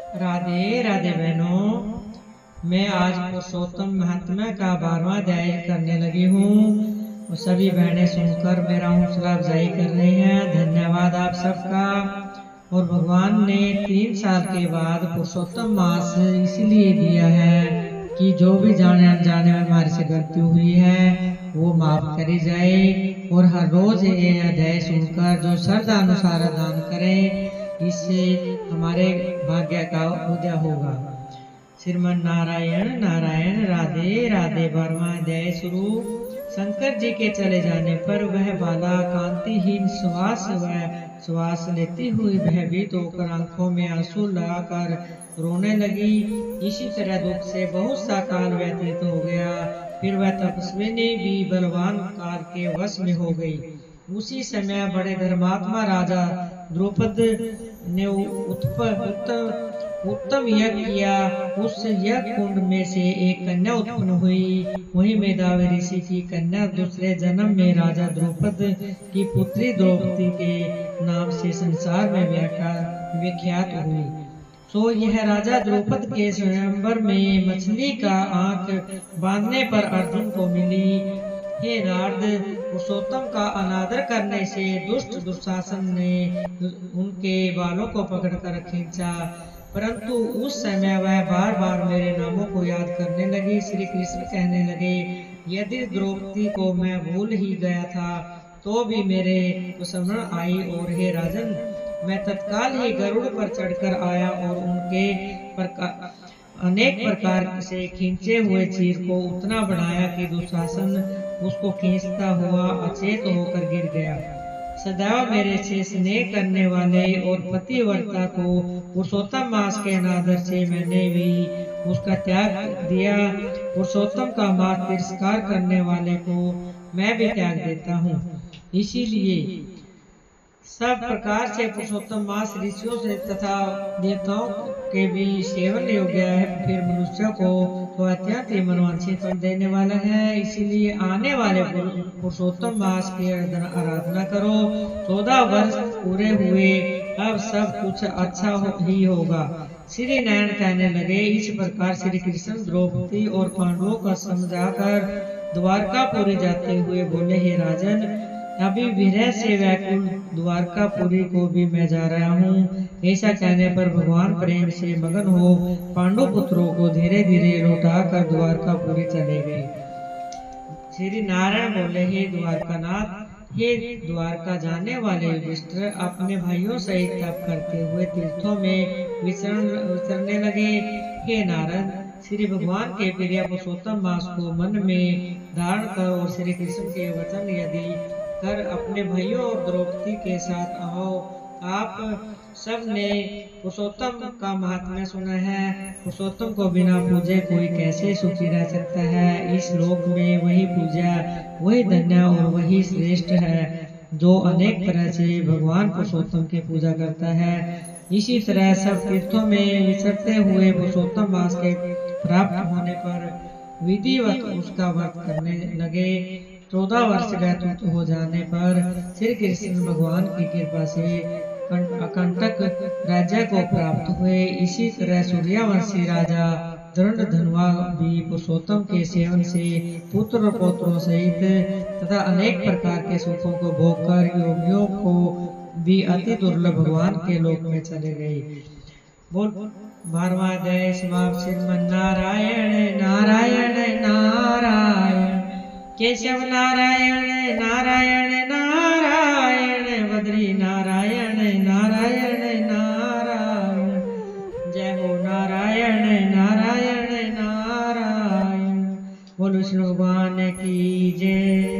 राधे राधे बहनों, मैं आज पुरुषोत्तम महात्मा का 12वां अध्याय करने लगी हूँ और सभी बहनें सुनकर मेरा हौसला अफजाई कर रही हैं। धन्यवाद आप सबका। और भगवान ने 3 साल के बाद पुरुषोत्तम मास इसलिए दिया है कि जो भी जाने अनजाने में हमारे से गलती हुई है वो माफ करी जाए। और हर रोज ये अध्याय सुनकर जो श्रद्धा अनुसार दान करें, इससे हमारे भाग्य का उदय होगा। श्रीमन नारायण नारायण, राधे राधे। 12वां अध्याय शुरू। शंकर जी के चले जाने पर वह बाला कांतिहीन श्वास लेती हुई भयभीत होकर आंखों में आंसू लगाकर रोने लगी। इसी तरह दुख से बहुत सा काल व्यतीत हो गया। फिर वह तपस्विनी भी बलवान काल के वश में हो गई। उसी समय बड़े धर्मात्मा राजा द्रुपद ने उत्तम यज्ञ किया। उस यज्ञ कुंड में से एक कन्या उत्पन्न हुई। वही मेधावी ऋषि की कन्या दूसरे जन्म में राजा द्रुपद की पुत्री द्रौपदी के नाम से संसार में विख्यात हुई। सो यह राजा द्रुपद के स्वयंवर में मछली का आंख बांधने पर अर्जुन को मिली। हे नारद, पुरुषोत्तम का अनादर करने से दुष्ट दुशासन ने उनके बालों को पकड़कर खींचा, परंतु उस समय वह बार बार मेरे नामों को याद करने लगी। श्री कृष्ण कहने लगे, यदि द्रौपदी को मैं भूल ही गया था तो भी मेरे स्मरण आई। और हे राजन, मैं तत्काल ही गरुड़ पर चढ़कर आया और उनके अनेक प्रकार से खींचे हुए चीर को उतना बढ़ाया कि दुशासन उसको खींचता हुआ अचेत होकर गिर गया। सदैव मेरे से स्नेह करने वाले और पतिव्रता को पुरुषोत्तम मास के अनादर से मैंने भी उसका त्याग दिया। पुरुषोत्तम का मास तिरस्कार करने वाले को मैं भी त्याग देता हूँ। इसीलिए सब प्रकार से पुरुषोत्तम मास ऋषियों से तथा देवताओं के भी सेवन योग्य है, फिर मनुष्यों को तो अत्यंत ही मनोवांछित फल देने वाला है। इसीलिए आने वाले पुरुषोत्तम मास की आराधना करो। 14 वर्ष पूरे हुए, अब सब कुछ अच्छा ही होगा। श्री नारायण कहने लगे, इस प्रकार श्री कृष्ण द्रौपदी और पांडवों का समझाकर द्वारकापुरी जाते हुए बोले, हे राजन, अभी विरह से व्याकुल द्वारकापुरी को भी मैं जा रहा हूँ। ऐसा कहने पर भगवान प्रेम से मगन हो पांडु पुत्रों को धीरे धीरे लौटाकर द्वारकापुरी चले गए। श्री नारायण बोले, हे द्वारकानाथ, हे द्वारका जाने वाले युधिष्ठिर, अपने भाइयों सहित तप करते हुए तीर्थों में विचरने लगे। हे नारद, श्री भगवान के प्रिय पुरुषोत्तम मास को मन में धारण कर और श्री कृष्ण के वचन यदि कर अपने भाइयों और द्रौपदी के साथ आओ। आप सब ने पुरुषोत्तम का महात्म्य सुना है। पुरुषोत्तम को बिना पूजे कोई कैसे सुखी रह सकता है। इस लोक में वही पूजा, वही धन्य और वही श्रेष्ठ है जो अनेक तरह से भगवान पुरुषोत्तम की पूजा करता है। इसी तरह सब तीर्थों में विचरते हुए पुरुषोत्तम मास के प्राप्त होने पर विधिवत उसका व्रत करने लगे। 14 वर्ष व्यतीत हो जाने पर श्री कृष्ण भगवान की कृपा से अकंटक राज्य को प्राप्त हुए। इसी तरह सूर्यवंशी राजा धनुवा भी पुरुषोत्तम के सेवन से पुत्र पौत्रों सहित तथा अनेक प्रकार के सुखों को भोगकर योगियों को भी अति दुर्लभ भगवान के लोक में चले गए। बोल 12वां अध्याय समाप्त। श्रीमन नारायण नारायण नारायण, केशव नारायण नारायण नारायण, बद्री नारायण नारायण नारायण, जय हो नारायण नारायण नारायण। बोलो श्री भगवान की जय।